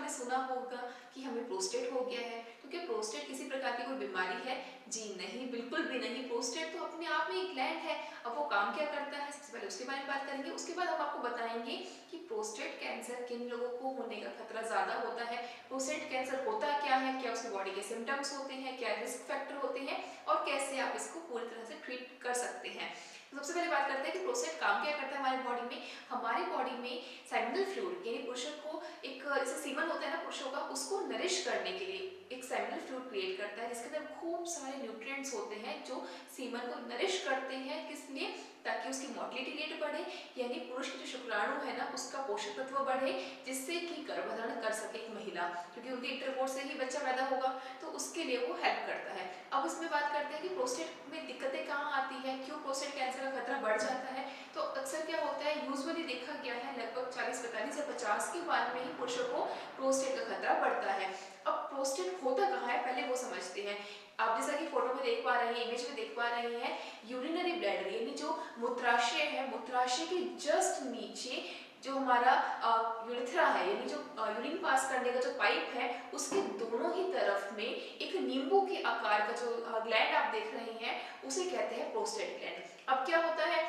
आपने सुना होगा कि हमें प्रोस्टेट हो गया है, तो क्या प्रोस्टेट किसी प्रकार की कोई बीमारी है? जी नहीं, बिल्कुल भी नहीं। प्रोस्टेट तो अपने आप में एक ग्लैंड है। अब वो काम क्या करता है, सबसे पहले उसके बारे में बात करेंगे। उसके बाद हम आपको बताएंगे कि प्रोस्टेट कैंसर किन लोगों को होने का खतरा ज़्यादा होता है, प्रोस्टेट कैंसर होता क्या है, क्या उसकी बॉडी के सिम्टम्स होते हैं, क्या रिस्क फैक्टर होते हैं और कैसे आप इसको पूरी तरह से ट्रीट कर सकते हैं। तो सबसे पहले बात करते हैं कि प्रोस्टेट काम क्या करता है हमारी बॉडी में। हमारी बॉडी में सेमिनल फ्लूइड यानी पुरुषों को एक जैसे सीमन होता है ना पुरुषों का, उसको नरिश करने के लिए एक सेमिनल फ्लूइड क्रिएट करता है जिसके अंदर खूब सारे न्यूट्रिएंट्स होते हैं जो सीमन को नरिश करते हैं। किस लिए? ताकि उसकी मोटिलिटी रेट बढ़े, यानी पुरुष की जो शुक्राणु है ना उसका पोषक तत्व बढ़े, जिससे कि गर्भधारण कर सके एक महिला, क्योंकि उनके इंटरकोर्स से ही बच्चा पैदा होगा, तो उसके लिए वो हेल्प करता है। अब इसमें बात करते हैं कि प्रोस्टेट में दिक्कतें कहाँ आती है, क्यों प्रोस्टेट कैंसर का खतरा बढ़ जाता है। तो अक्सर क्या होता है, यूजुअली देखा गया है लगभग 40, 45 या 50 की उम्र में ही पुरुषों को प्रोस्टेट का खतरा बढ़ता है। अब प्रोस्टेट होता कहाँ है, पहले वो समझते हैं। आप जैसा कि फोटो में देख पा रहे हैं, इमेज में देख पा रहे हैं, यूरिनरी ब्लैडर यानी जो मूत्राशय है, मूत्राशय के जस्ट नीचे जो हमारा यूरिथ्रा है, यानी जो यूरिन पास करने का जो पाइप है, उसके दोनों ही तरफ में एक नींबू के आकार का जो ग्लैंड आप देख रहे हैं, उसे कहते हैं प्रोस्टेट ग्लैंड। अब क्या होता है,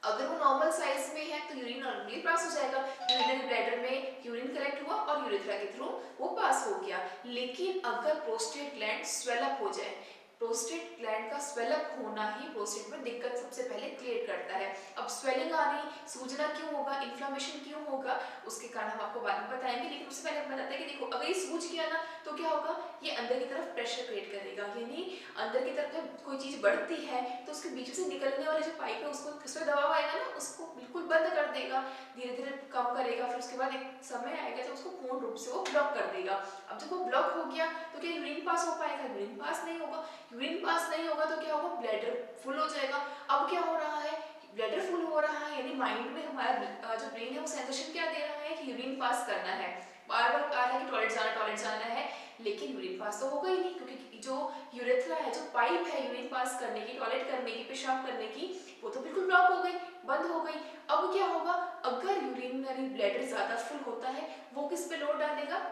अगर वो नॉर्मल साइज में है तो यूरिन नॉर्मली पास हो जाएगा, यूरिनरी ब्लैडर में यूरिन कलेक्ट हुआ और यूरेथ्रा के थ्रू वो पास हो गया। लेकिन अगर प्रोस्टेट ग्लैंड स्वेलअप हो जाए, प्रोस्टेट ग्लैंड का स्वेलअप होना ही प्रोस्टेट में दिक्कत सबसे पहले क्रिएट करता है। अब स्वेलिंग आनी, सूजना क्यों होगा, इन्फ्लेमेशन क्यों होगा, उसके कारण हम आपको बाद में बताएंगे। लेकिन उससे पहले हम बताते हैं कि देखो, अगर ये सूज गया ना तो क्या होगा, ये अंदर की तरफ प्रेशर क्रिएट करेगा, यानी अंदर की तरफ जब कोई चीज बढ़ती है तो उसके बीच से निकलने वाले जो पाइप है उसको, उसमें दबाव आएगा ना, उसको बिल्कुल बंद कर देगा, धीरे धीरे कम करेगा। फिर उसके बाद एक समय आएगा जब उसको पूर्ण रूप से वो ब्लॉक कर देगा। अब जब वो ब्लॉक हो गया तो क्या यूरिन पास हो पाएगा? यूरिन पास नहीं होगा। यूरिन पास नहीं होगा तो क्या होगा, ब्लैडर फुल हो जाएगा। अब क्या हो रहा है, ब्लैडर फुल हो रहा है, यानी माइंड में हमारा जो ब्रेन है वो सेंसेशन क्या दे रहा है कि यूरिन पास करना है, बार बार आ रहा है कि टॉयलेट जाना है, लेकिन यूरिन पास तो होगा ही नहीं, क्योंकि जो यूरेथ्रा है, जो पाइप है यूरिन पास करने की, टॉयलेट करने की, पेशाब करने की, वो तो बिल्कुल ब्लॉक हो गई, बंद हो गई। अब क्या होगा, अगर यूरिनरी ब्लैडर ज्यादा फुल होता है, वो किस पे लोड डालेगा,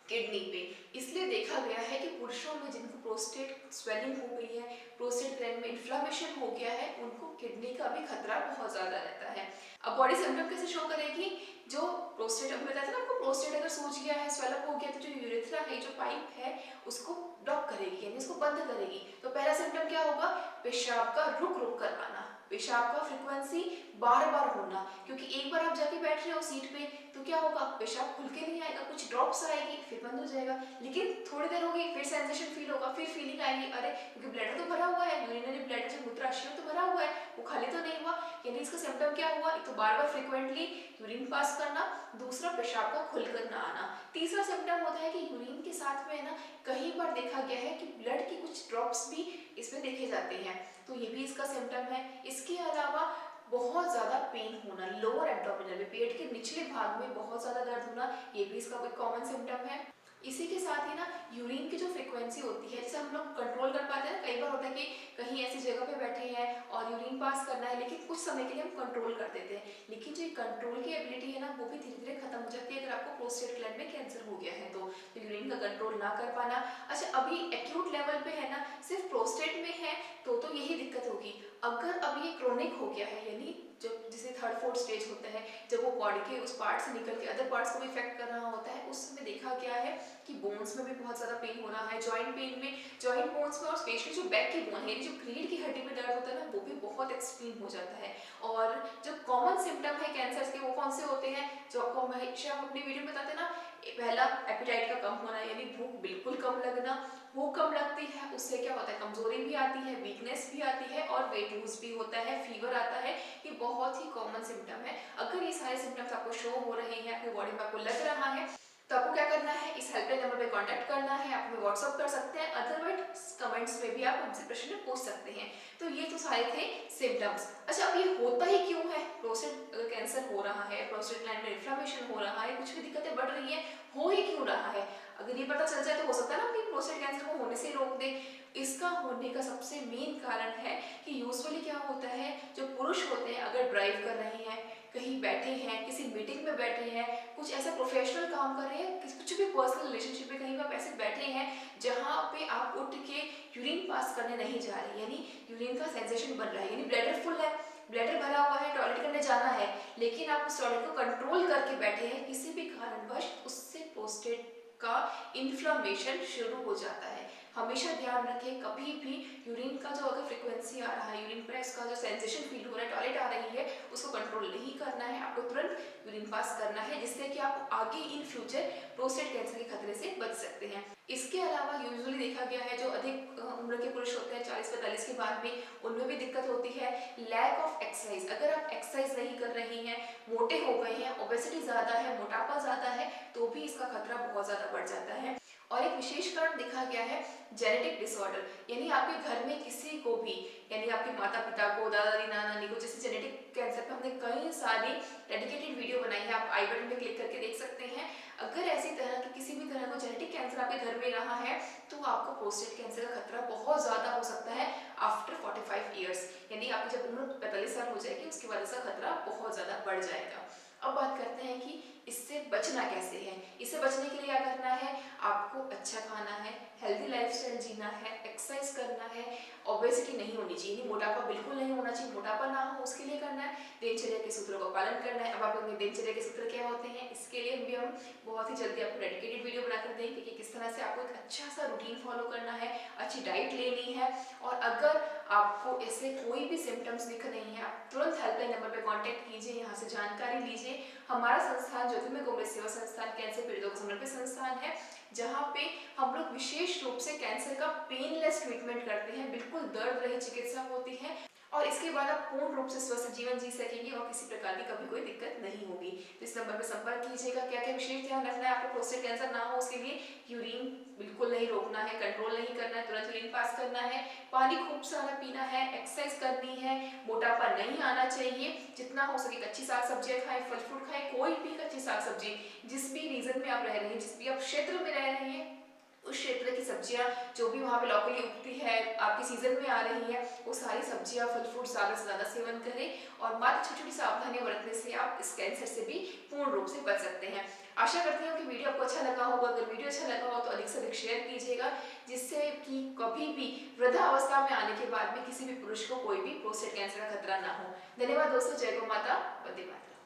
किडनी पे। इसलिए देखा गया है कि पुरुषों में जिनको प्रोस्टेट स्वेलिंग हो गई है, प्रोस्टेट ग्लैंड में इन्फ्लेमेशन हो गया है, उनको किडनी का भी खतरा बहुत ज्यादा रहता है। अब बॉडी सिम्टम कैसे शो करेगी, जो प्रोस्टेट, अब बताया था ना आपको, प्रोस्टेट अगर सूज गया है, स्वेलअप हो गया, तो जो यूरेथ्रा है, जो पाइप है, उसको ब्लॉक करेगी, यानी उसको बंद करेगी। तो पहला सिम्टम क्या होगा, पेशाब का रुक रुक कर आना, पेशाब का फ्रीक्वेंसी बार बार होना, क्योंकि एक बार आप जाके बैठ रहे हो सीट पे तो क्या होगा, पेशाब खुल के नहीं आएगा, कुछ ड्रॉप्स आएगी, फिर बंद हो जाएगा। लेकिन थोड़ी देर होगी, फिर सेंसेशन फील होगा, फिर फीलिंग आएगी, अरे क्योंकि ब्लैडर तो भरा हुआ है, यूरिनरी ब्लैडर जो मूत्राशय तो भरा हुआ है, वो खाली तो नहीं हुआ। यानी इसका सिम्टम क्या हुआ, एक तो बार बार फ्रिक्वेंटली यूरिन पास करना, दूसरा पेशाब का खुलकर ना आना। तीसरा सिम्टम होता है कि यूरिन के साथ में ना कई बार देखा गया है कि ब्लड के कुछ ड्रॉप्स भी इसमें देखे जाते हैं, तो ये भी इसका सिम्टम है। इसके अलावा बहुत ज्यादा पेन होना, लोअर एब्डोमिनल में, पेट के निचले भाग में बहुत ज्यादा दर्द होना, ये भी इसका कोई कॉमन सिम्टम है। इसी के साथ ही ना यूरिन की जो फ्रीक्वेंसी होती है, जैसे हम लोग कंट्रोल कर पाते हैं ना, कई बार होता है कि कहीं ऐसी जगह पे बैठे हैं और यूरिन पास करना है, लेकिन कुछ समय के लिए हम कंट्रोल कर देते हैं, लेकिन जो कंट्रोल की एबिलिटी है ना, वो भी धीरे धीरे खत्म हो जाती है अगर आपको प्रोस्टेट ग्लैंड में कैंसर हो गया है तो यूरिन का कंट्रोल ना कर पाना। अच्छा, अभी एक्यूट लेवल पे है ना, सिर्फ प्रोस्टेट में है तो यही दिक्कत होगी। अगर अब ये क्रोनिक हो गया है, यानी जब जिसे थर्ड फोर्थ स्टेज होता है, जब वो बॉडी के उस पार्ट से निकल के अदर पार्ट्स को भी इफेक्ट कर रहा होता है, उस समय देखा गया है कि बोन्स में भी बहुत ज्यादा पेन हो रहा है, जॉइंट पेन में, जॉइंट बोन्स में, और स्पेशली जो बैक की बोन है, जो रीढ़ की हड्डी में दर्द होता है ना, वो भी बहुत एक्सट्रीम हो जाता है। और जो कॉमन सिम्टम है कैंसर के, वो कौन से होते हैं, जो आपको हमेशा हम अपनी वीडियो में बताते हैं ना, पहला एपिटाइट का कम होना, यानी भूख बिल्कुल कम लगना, भूख कम लगती है, उससे क्या होता है, कमजोरी भी आती है, वीकनेस भी आती है और वेट लूज भी होता है, फीवर आता है। ये बहुत ही कॉमन सिम्टम है। अगर ये सारे सिम्टम्स आपको शो हो रहे हैं, आपकी बॉडी में आपको लग रहा है, तो आपको क्या करना है, इस हेल्पलाइन नंबर पे कांटेक्ट करना है, आप हमें व्हाट्सअप कर सकते हैं, अदरवाइज कमेंट्स में भी आप हमसे प्रश्न पूछ सकते हैं। तो ये तो सारे थे सिम्टम्स। अच्छा, अब ये होता ही क्यों है, प्रोस्टेट अगर कैंसर हो रहा है, प्रोस्टेट ग्लैंड में इन्फ्लेमेशन हो रहा है, कुछ भी दिक्कतें बढ़ रही है, हो ही क्यों रहा है, अगर ये पता चल जाए तो हो सकता है ना कि प्रोस्टेट कैंसर को होने से रोक दे। इसका होने का सबसे मेन कारण है कि यूजुअली क्या होता है, जो पुरुष होते हैं अगर ड्राइव कर रहे हैं, कहीं बैठे हैं, किसी मीटिंग में बैठे हैं, कुछ ऐसा प्रोफेशनल काम कर रहे हैं, कुछ भी पर्सनल रिलेशनशिप में कहीं पे आप ऐसे बैठे हैं जहाँ पे आप उठ के यूरिन पास करने नहीं जा रहे, यानी यूरिन का सेंसेशन बन रहा है, यानी ब्लैडर फुल है, ब्लैडर भरा हुआ है, टॉयलेट करने जाना है, लेकिन आप उस टॉयलेट को कंट्रोल करके बैठे हैं, किसी भी कारणवश उससे प्रोस्टेट का इन्फ्लामेशन शुरू हो जाता है। हमेशा ध्यान रखें, कभी भी यूरिन का जो अगर फ्रीक्वेंसी आ रहा है, यूरिन प्रेस का जो सेंसेशन फील हो रहा है, टॉयलेट आ रही है, उसको कंट्रोल नहीं करना है, आपको तुरंत यूरिन पास करना है, जिससे कि आप आगे इन फ्यूचर प्रोस्टेट कैंसर के खतरे से बच सकते हैं। इसके अलावा यूजुअली देखा गया है जो अधिक उम्र के पुरुष होते हैं 40-45 के बाद में, उनमें भी दिक्कत होती है लैक ऑफ एक्सरसाइज। अगर आप एक्सरसाइज नहीं कर रही हैं, मोटे हो गए हैं, ओबेसिटी ज़्यादा है, मोटापा ज़्यादा है, तो भी इसका खतरा बहुत ज़्यादा बढ़ जाता है। और एक विशेष कारण देखा गया है जेनेटिक डिसऑर्डर, यानी आपके घर में किसी को भी, यानी आपके माता पिता को, दादा दादी नाना नानी को, जैसे जेनेटिक कैंसर पे हमने कई सारी डेडिकेटेड वीडियो बनाई है, आप आई बटन पे क्लिक करके देख सकते हैं। अगर ऐसी तरह की किसी भी तरह का जेनेटिक कैंसर आपके घर में रहा है तो आपको प्रोस्टेट कैंसर का खतरा बहुत ज़्यादा हो सकता है आफ्टर 45 ईयर्स, यानी आपकी जब उम्र 45 साल हो जाएगी उसके बाद इसका खतरा बहुत ज़्यादा बढ़ जाएगा। अब बात करते हैं कि इससे बचना कैसे है। इससे बचने के लिए क्या करना है, आपको अच्छा खाना है, हेल्दी लाइफस्टाइल जीना है, एक्सरसाइज करना है, ओबेसिटी नहीं होनी चाहिए, मोटापा बिल्कुल नहीं होना चाहिए, मोटापा ना हो उसके लिए करना है, दिनचर्या के सूत्रों का पालन करना है। अब आप अपने दिनचर्या के सूत्र क्या होते हैं, इसके लिए भी हम बहुत ही जल्दी आपको डेडिकेटेड वीडियो बनाकर देंगे कि किस तरह से आपको एक अच्छा सा रूटीन फॉलो करना है, अच्छी डाइट लेनी है। और अगर आपको ऐसे कोई भी सिम्टम्स दिख रही हैं, आप तुरंत हेल्पलाइन नंबर पर कॉन्टैक्ट कीजिए, यहाँ से जानकारी लीजिए। हमारा संस्थान ज्योतिर्मय गोमती सेवा संस्थान कैंसर पीड़ितों को समर्पित संस्थान है, जहाँ पे हम लोग विशेष रूप से कैंसर का पेनलेस ट्रीटमेंट करते हैं, बिल्कुल दर्द रहित चिकित्सा होती है और इसके बाद आप पूर्ण रूप से स्वस्थ जीवन जी सकेंगे और किसी प्रकार की कभी कोई दिक्कत नहीं होगी। तो इस नंबर पर संपर्क कीजिएगा। क्या क्या विशेष ध्यान रखना है आपको प्रोस्टेट कैंसर ना हो उसके लिए, यूरिन बिल्कुल नहीं रोकना है, कंट्रोल नहीं करना है, तुरंत यूरिन पास करना है, पानी खूब सारा पीना है, एक्सरसाइज करनी है, मोटापा नहीं आना चाहिए, जितना हो सके कच्ची साग सब्जियां खाएं, फल फ्रूट खाएं, कोई भी कच्ची साग सब्जी, जिस भी रीजन में आप रह रहे हैं, जिस भी आप क्षेत्र में रह रहे हैं, उस क्षेत्र की सब्जियां जो भी वहाँ पे लोकली उगती है, आपके सीजन में आ रही है, वो सारी सब्जियां फल फ्रूट ज़्यादा से ज़्यादा सेवन करें और मात्र छोटी छोटी सावधानियां बरतने से आप इस कैंसर से भी पूर्ण रूप से बच सकते हैं। आशा करती हूँ कि वीडियो आपको अच्छा लगा होगा। अगर वीडियो अच्छा लगा हो तो अधिक से अधिक शेयर कीजिएगा, जिससे कि कभी भी वृद्धावस्था में आने के बाद में किसी भी पुरुष को कोई भी प्रोस्टेट कैंसर का खतरा ना हो। धन्यवाद दोस्तों। जय गौ माता, वंदे मातरम।